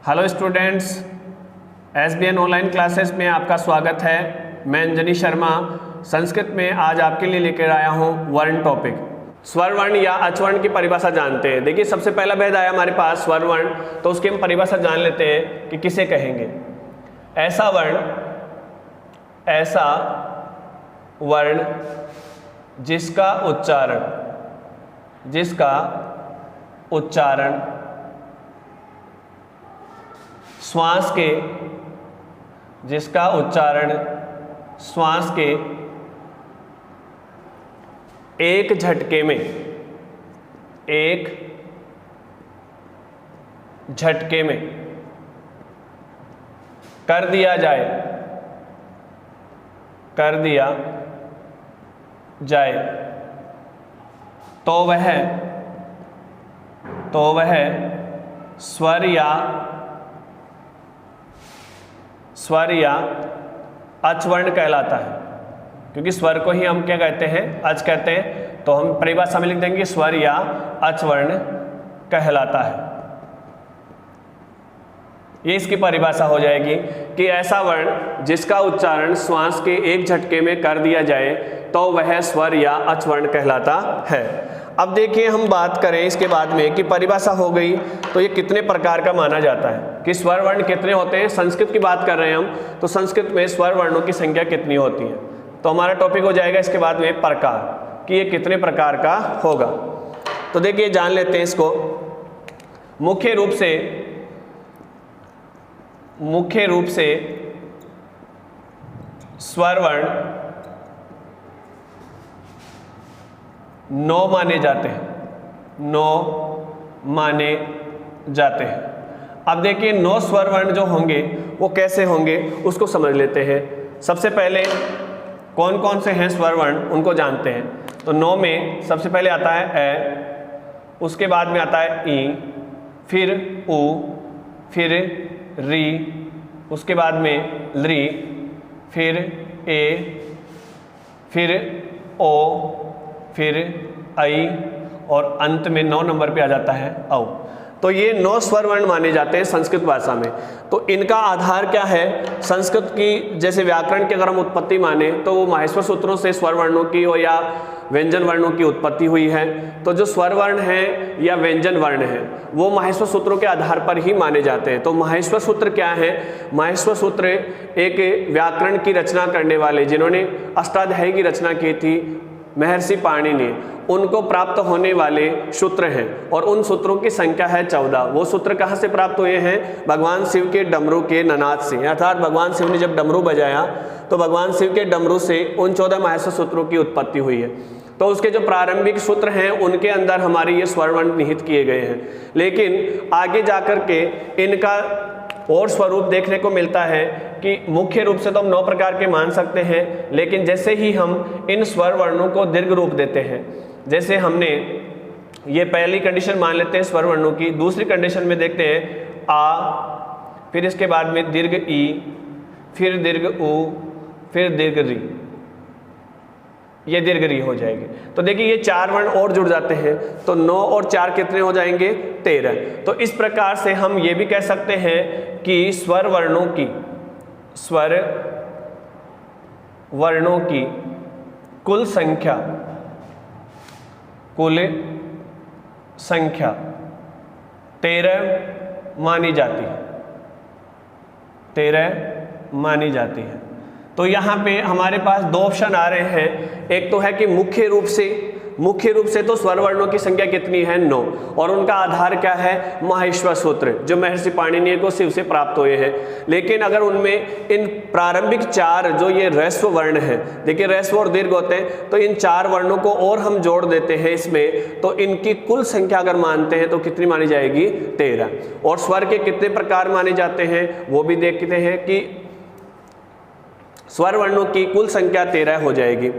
Hello students, SBN online classes में आपका स्वागत है। मैं अंजनी शर्मा संस्कृत में आज आपके लिए लेकर आया हूँ वर्ण टॉपिक। स्वर वर्ण या अचवर्ण की परिभाषा जानते हैं। देखिए, सबसे पहला भेद आया हमारे पास स्वर वर्ण, तो उसकी हम परिभाषा जान लेते हैं कि किसे कहेंगे। ऐसा वर्ण जिसका उच्चारण श्वास के एक झटके में कर दिया जाए तो वह स्वर या अचवर्ण कहलाता है। क्योंकि स्वर को ही हम क्या कहते हैं, अच कहते हैं, तो हम परिभाषा में लिख देंगे स्वर या अचवर्ण कहलाता है। ये इसकी परिभाषा हो जाएगी कि ऐसा वर्ण जिसका उच्चारण श्वास के एक झटके में कर दिया जाए तो वह स्वर या अचवर्ण कहलाता है। अब देखिए, हम बात करें इसके बाद में कि परिभाषा हो गई तो ये कितने प्रकार का माना जाता है, कि स्वर वर्ण कितने होते हैं। संस्कृत की बात कर रहे हैं हम, तो संस्कृत में स्वर वर्णों की संख्या कितनी होती है। तो हमारा टॉपिक हो जाएगा इसके बाद में प्रकार, कि ये कितने प्रकार का होगा। तो देखिए, जान लेते हैं इसको। मुख्य रूप से स्वर वर्ण 9 माने जाते हैं। अब देखिए, 9 स्वर वर्ण जो होंगे वो कैसे होंगे उसको समझ लेते हैं। सबसे पहले कौन कौन से हैं स्वर वर्ण उनको जानते हैं। तो 9 में सबसे पहले आता है ए, उसके बाद में आता है ई, फिर उ, फिर री, उसके बाद में ली, फिर ए, फिर ओ, फिर आई, और अंत में 9 नंबर पे आ जाता है औ। तो ये 9 स्वर वर्ण माने जाते हैं संस्कृत भाषा में। तो इनका आधार क्या है? संस्कृत की जैसे व्याकरण की अगर हम उत्पत्ति माने तो वो माहेश्वर सूत्रों से स्वर वर्णों की या व्यंजन वर्णों की उत्पत्ति हुई है। तो जो स्वर वर्ण हैं या व्यंजन वर्ण हैं वो माहेश्वर सूत्रों के आधार पर ही माने जाते हैं। तो माहेश्वर सूत्र क्या है? माहेश्वर सूत्र एक व्याकरण की रचना करने वाले, जिन्होंने अष्टाध्यायी की रचना की थी, महर्षि पाणिनि, उनको प्राप्त होने वाले सूत्र हैं। और उन सूत्रों की संख्या है 14। वो सूत्र कहाँ से प्राप्त हुए हैं? भगवान शिव के डमरू के ननाद से। अर्थात भगवान शिव ने जब डमरू बजाया तो भगवान शिव के डमरू से उन 14 माहेश्वर सूत्रों की उत्पत्ति हुई है। तो उसके जो प्रारंभिक सूत्र हैं उनके अंदर हमारे ये स्वर वर्ण निहित किए गए हैं। लेकिन आगे जाकर के इनका और स्वरूप देखने को मिलता है कि मुख्य रूप से तो हम 9 प्रकार के मान सकते हैं, लेकिन जैसे ही हम इन स्वर वर्णों को दीर्घ रूप देते हैं, जैसे हमने ये पहली कंडीशन मान लेते हैं स्वर वर्णों की, दूसरी कंडीशन में देखते हैं आ, फिर इसके बाद में दीर्घ ई, फिर दीर्घ उ, फिर दीर्घ री, ये दीर्घ री हो जाएगी। तो देखिए, ये 4 वर्ण और जुड़ जाते हैं, तो 9 और 4 कितने हो जाएंगे? 13। तो इस प्रकार से हम ये भी कह सकते हैं कि स्वर वर्णों की कुल संख्या 13 मानी जाती है। तो यहाँ पे हमारे पास 2 ऑप्शन आ रहे हैं। एक तो है कि मुख्य रूप से तो स्वर वर्णों की संख्या कितनी है? 9, और उनका आधार क्या है? माहेश्वर सूत्र, जो महर्षि पाणिनि को शिव से प्राप्त हुए हैं। लेकिन अगर उनमें इन प्रारंभिक 4 जो ये ह्रस्व वर्ण है, देखिए ह्रस्व और दीर्घ होते हैं, तो इन 4 वर्णों को और हम जोड़ देते हैं इसमें, तो इनकी कुल संख्या अगर मानते हैं तो कितनी मानी जाएगी? 13। और स्वर के कितने प्रकार माने जाते हैं वो भी देखते हैं कि स्वर वर्णों की कुल संख्या 13 हो जाएगी।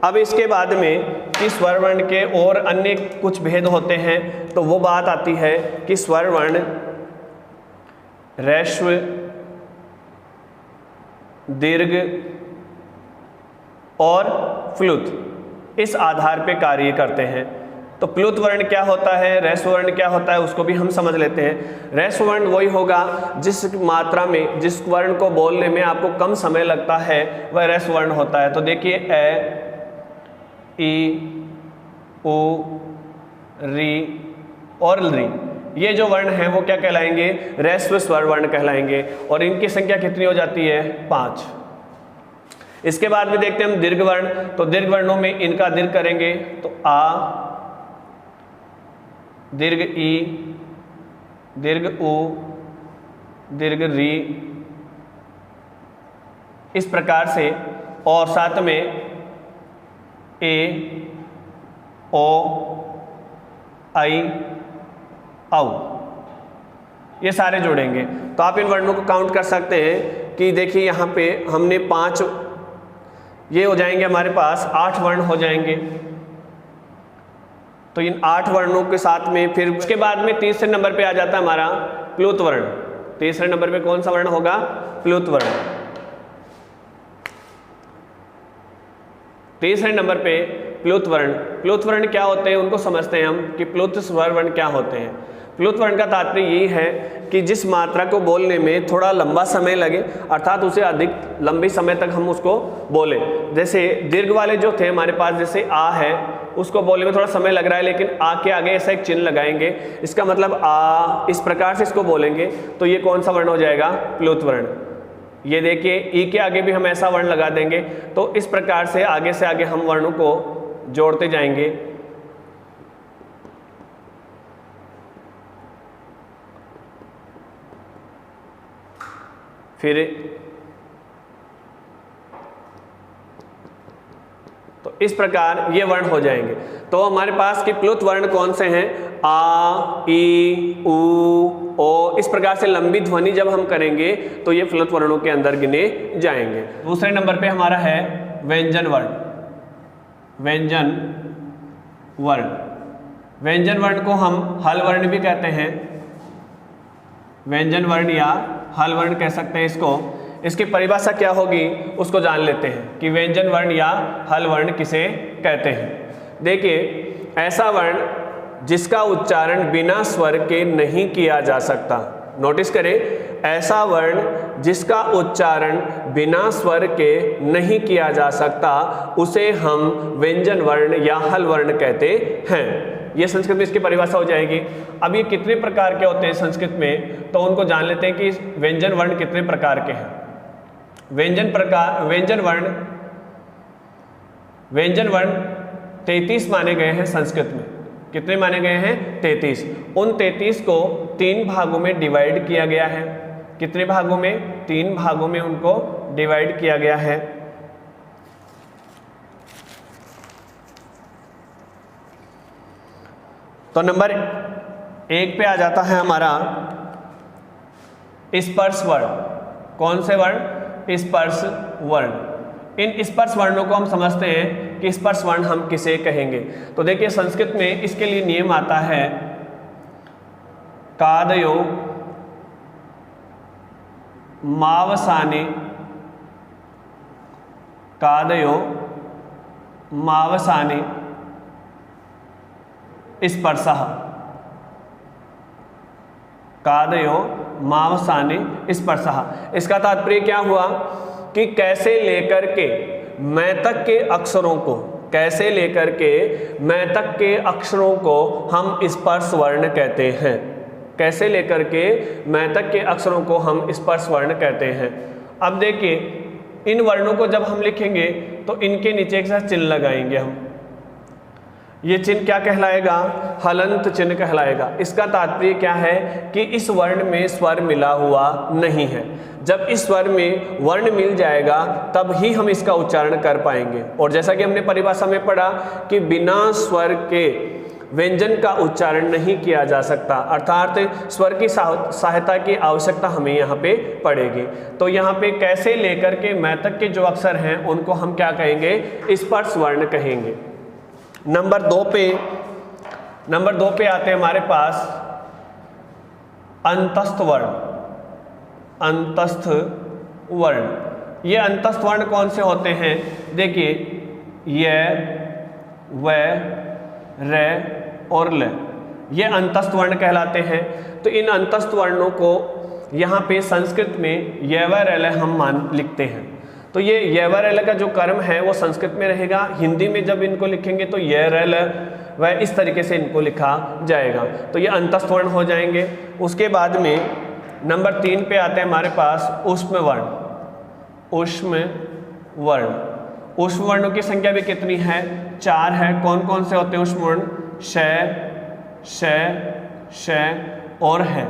अब इसके बाद में कि स्वर वर्ण के और अन्य कुछ भेद होते हैं, तो वो बात आती है कि स्वर वर्ण ह्रस्व, दीर्घ और फ्लुत इस आधार पे कार्य करते हैं। तो प्लुत वर्ण क्या होता है, ह्रस्व वर्ण क्या होता है, उसको भी हम समझ लेते हैं। ह्रस्व वर्ण वही होगा जिस मात्रा में, जिस वर्ण को बोलने में आपको कम समय लगता है, वह ह्रस्व वर्ण होता है। तो देखिए ए, ई, उ, री और री, ये जो वर्ण हैं वो क्या कहलाएंगे, ह्रस्व स्वर वर्ण कहलाएंगे। और इनकी संख्या कितनी हो जाती है, 5। इसके बाद में देखते हैं हम दीर्घ वर्ण। तो दीर्घ वर्णों में इनका दीर्घ करेंगे तो आ, दीर्घ ई, दीर्घ उ, दीर्घ री, इस प्रकार से। और साथ में ए, ओ, आई, औ, ये सारे जोड़ेंगे। तो आप इन वर्णों को काउंट कर सकते हैं कि देखिए यहाँ पे हमने 5, ये हो जाएंगे हमारे पास 8 वर्ण हो जाएंगे। तो इन 8 वर्णों के साथ में फिर उसके बाद में तीसरे नंबर पे आ जाता है हमारा प्लुत वर्ण। तीसरे नंबर पे कौन सा वर्ण होगा, प्लुत वर्ण। तीसरे नंबर पे प्लुत वर्ण। प्लुत वर्ण क्या होते हैं उनको समझते हैं हम कि प्लुत स्वर वर्ण क्या होते हैं। प्लुत वर्ण का तात्पर्य यही है कि जिस मात्रा को बोलने में थोड़ा लंबा समय लगे, अर्थात उसे अधिक लंबी समय तक हम उसको बोले। जैसे दीर्घ वाले जो थे हमारे पास, जैसे आ है, उसको बोलने में थोड़ा समय लग रहा है, लेकिन आ के आगे ऐसा एक चिन्ह लगाएंगे, इसका मतलब आ, इस प्रकार से इसको बोलेंगे, तो ये कौन सा वर्ण हो जाएगा, प्लुत वर्ण। ये देखिए ई के आगे भी हम ऐसा वर्ण लगा देंगे। तो इस प्रकार से आगे हम वर्णों को जोड़ते जाएंगे। फिर तो इस प्रकार ये वर्ण हो जाएंगे। तो हमारे पास के प्लुत वर्ण कौन से हैं, आ, ई, उ, ओ, इस प्रकार से लंबी ध्वनि जब हम करेंगे तो ये प्लुत वर्णों के अंदर गिने जाएंगे। दूसरे नंबर पे हमारा है व्यंजन वर्ण। व्यंजन वर्ण, व्यंजन वर्ण को हम हल वर्ण भी कहते हैं। व्यंजन वर्ण या हल वर्ण कह सकते हैं इसको। इसकी परिभाषा क्या होगी उसको जान लेते हैं कि व्यंजन वर्ण या हल वर्ण किसे कहते हैं। देखिए, ऐसा वर्ण जिसका उच्चारण बिना स्वर के नहीं किया जा सकता। नोटिस करें, ऐसा वर्ण जिसका उच्चारण बिना स्वर के नहीं किया जा सकता, उसे हम व्यंजन वर्ण या हल वर्ण कहते हैं। ये संस्कृत में इसकी परिभाषा हो जाएगी। अब ये कितने प्रकार के होते हैं संस्कृत में, तो उनको जान लेते हैं कि व्यंजन वर्ण कितने प्रकार के हैं। व्यंजन वर्ण 33 माने गए हैं संस्कृत में। कितने माने गए हैं, 33। उन 33 को 3 भागों में डिवाइड किया गया है। कितने भागों में, 3 भागों में उनको डिवाइड किया गया है। तो नंबर 1 पे आ जाता है हमारा स्पर्श वर्ण। कौन से वर्ण, स्पर्श वर्ण। इन स्पर्श वर्णों को हम समझते हैं कि स्पर्श वर्ण हम किसे कहेंगे। तो देखिए, संस्कृत में इसके लिए नियम आता है, कादयो मावसाने, कादयो मावसाने स्पर्शः, कादयो मावसाने स्पर्शः। इसका तात्पर्य क्या हुआ कि कैसे लेकर के मैं तक के अक्षरों को, कैसे लेकर के मैं तक के अक्षरों को हम स्पर्श वर्ण कहते हैं। कैसे लेकर के मैं तक के अक्षरों को हम स्पर्श वर्ण कहते हैं। अब देखिए, इन वर्णों को जब हम लिखेंगे तो इनके नीचे एक साथ चिन्ह लगाएंगे हम। ये चिन्ह क्या कहलाएगा, हलंत चिन्ह कहलाएगा। इसका तात्पर्य क्या है कि इस वर्ण में स्वर मिला हुआ नहीं है। जब इस स्वर में वर्ण मिल जाएगा तब ही हम इसका उच्चारण कर पाएंगे। और जैसा कि हमने परिभाषा में पढ़ा कि बिना स्वर के व्यंजन का उच्चारण नहीं किया जा सकता, अर्थात स्वर की सहायता की आवश्यकता हमें यहाँ पे पड़ेगी। तो यहाँ पे कैसे लेकर के मैं तक के जो अक्षर हैं उनको हम क्या कहेंगे, स्पर्श वर्ण कहेंगे। नंबर 2 पे आते हैं हमारे पास अंतस्थ वर्ण। अंतस्थ वर्ण, ये अंतस्थ वर्ण कौन से होते हैं, देखिए, य, व, र, और ल, ये अंतस्थ वर्ण कहलाते हैं। तो इन अंतस्थ वर्णों को यहाँ पे संस्कृत में यवरल हम लिखते हैं। तो ये यवरल का जो कर्म है वो संस्कृत में रहेगा, हिंदी में जब इनको लिखेंगे तो यरल, वह इस तरीके से इनको लिखा जाएगा। तो ये अंतस्थ वर्ण हो जाएंगे। उसके बाद में नंबर 3 पे आते हैं हमारे पास ऊष्म वर्ण। ऊष्म वर्ण, ऊष्म वर्णों की संख्या भी कितनी है? 4 है। कौन कौन से होते हैं ऊष्म वर्ण? श, श और है।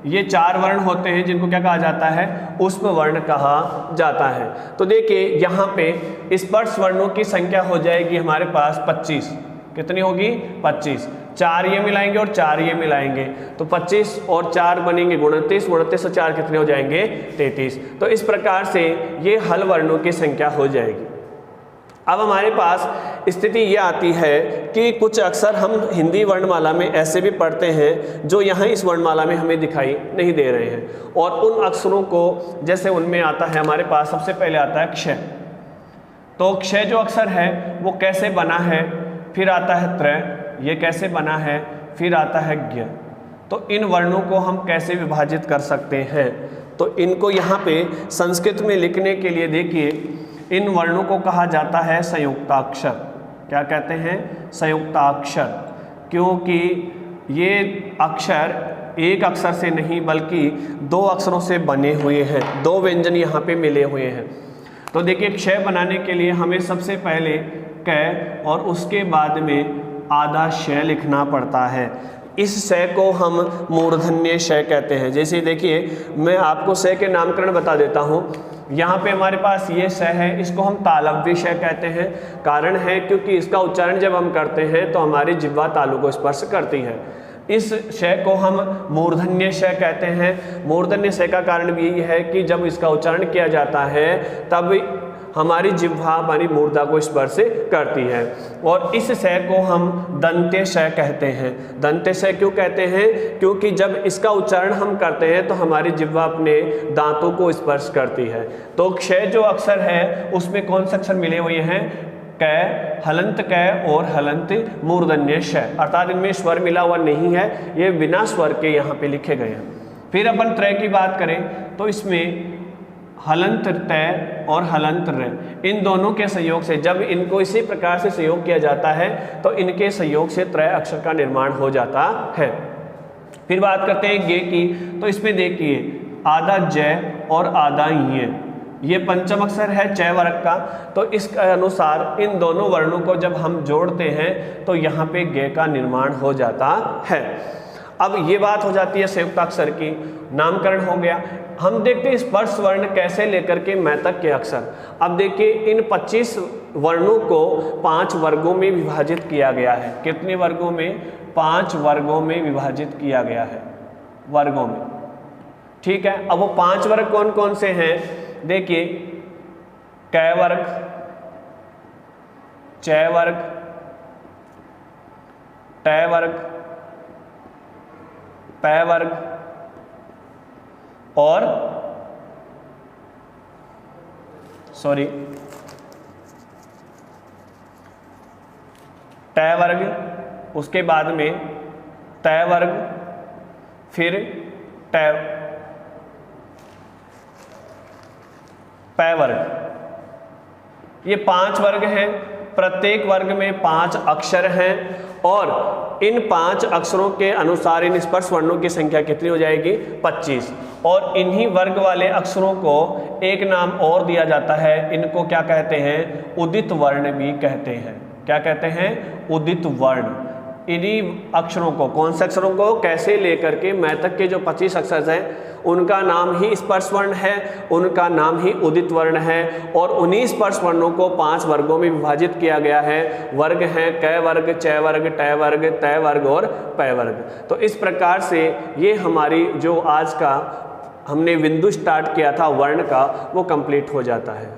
ये 4 वर्ण होते हैं जिनको क्या कहा जाता है? ऊष्म वर्ण कहा जाता है। तो देखिए यहाँ पे स्पर्श वर्णों की संख्या हो जाएगी हमारे पास 25। कितनी होगी? 25। 4 ये मिलाएंगे और 4 ये मिलाएंगे तो 25 और 4 बनेंगे 29, 29 और 4 कितने हो जाएंगे? 33। तो इस प्रकार से ये हल वर्णों की संख्या हो जाएगी। अब हमारे पास स्थिति ये आती है कि कुछ अक्षर हम हिंदी वर्णमाला में ऐसे भी पढ़ते हैं जो यहाँ इस वर्णमाला में हमें दिखाई नहीं दे रहे हैं, और उन अक्षरों को जैसे उनमें आता है हमारे पास सबसे पहले आता है क्षय। तो क्षय जो अक्षर है वो कैसे बना है? फिर आता है त्रय, ये कैसे बना है? फिर आता है ज्ञ। तो इन वर्णों को हम कैसे विभाजित कर सकते हैं? तो इनको यहाँ पे संस्कृत में लिखने के लिए देखिए इन वर्णों को कहा जाता है संयुक्ताक्षर। क्या कहते हैं? संयुक्ताक्षर। क्योंकि ये अक्षर एक अक्षर से नहीं बल्कि 2 अक्षरों से बने हुए हैं, 2 व्यंजन यहाँ पे मिले हुए हैं। तो देखिए क्षय बनाने के लिए हमें सबसे पहले क और उसके बाद में आधा श लिखना पड़ता है। इस श को हम मूर्धन्य श कहते हैं। जैसे देखिए मैं आपको श के नामकरण बता देता हूँ। यहाँ पे हमारे पास ये श है, इसको हम तालव्य श कहते हैं। कारण है क्योंकि इसका उच्चारण जब हम करते हैं तो हमारी जिह्वा तालु को स्पर्श करती है। इस श को हम मूर्धन्य श कहते हैं। मूर्धन्य श का कारण भी यही है कि जब इसका उच्चारण किया जाता है तब हमारी जिह्वा हमारी मूर्धा को स्पर्श करती है। और इस श को हम दंत्य श कहते हैं। दंत्य श क्यों कहते हैं? क्योंकि जब इसका उच्चारण हम करते हैं तो हमारी जिह्वा अपने दांतों को स्पर्श करती है। तो क्षय जो अक्षर है उसमें कौन से अक्षर मिले हुए हैं? क, हलंत क और हलंत मूर्धन्य श, अर्थात इनमें स्वर मिला हुआ नहीं है, ये बिना स्वर के यहाँ पे लिखे गए हैं। फिर अपन त्रय की बात करें तो इसमें हलंत तय और हलंत र, इन दोनों के संयोग से जब इनको इसी प्रकार से संयोग किया जाता है तो इनके संयोग से त्रय अक्षर का निर्माण हो जाता है। फिर बात करते हैं गे की। तो इसमें देखिए आधा ज और आधा य, ये पंचम अक्षर है च वर्ग का। तो इसके अनुसार इन दोनों वर्णों को जब हम जोड़ते हैं तो यहाँ पे गे का निर्माण हो जाता है। अब ये बात हो जाती है संयुक्ताक्षर की, नामकरण हो गया। हम देखते हैं स्पर्श वर्ण कैसे लेकर के मै तक के अक्षर। अब देखिए इन 25 वर्णों को 5 वर्गों में विभाजित किया गया है। कितने वर्गों में? 5 वर्गों में विभाजित किया गया है, वर्गों में। ठीक है, अब वो 5 वर्ग कौन कौन से हैं? देखिए क वर्ग, च वर्ग, ट वर्ग, प वर्ग और ट वर्ग, उसके बाद में त वर्ग, फिर प वर्ग। ये 5 वर्ग हैं। प्रत्येक वर्ग में 5 अक्षर हैं और इन 5 अक्षरों के अनुसार इन स्पर्श वर्णों की संख्या कितनी हो जाएगी? 25। और इन्हीं वर्ग वाले अक्षरों को एक नाम और दिया जाता है, इनको क्या कहते हैं? उदित वर्ण भी कहते हैं। क्या कहते हैं? उदित वर्ण। इन्हीं अक्षरों को, कौन से अक्षरों को? कैसे लेकर के मै तक के जो 25 अक्षर हैं उनका नाम ही स्पर्श वर्ण है, उनका नाम ही उदित वर्ण है। और उन्हीं स्पर्श वर्णों को 5 वर्गों में विभाजित किया गया है। वर्ग हैं क वर्ग, च वर्ग, ट वर्ग, त वर्ग और प वर्ग। तो इस प्रकार से ये हमारी जो आज का हमने बिंदु स्टार्ट किया था वर्ण का वो कंप्लीट हो जाता है।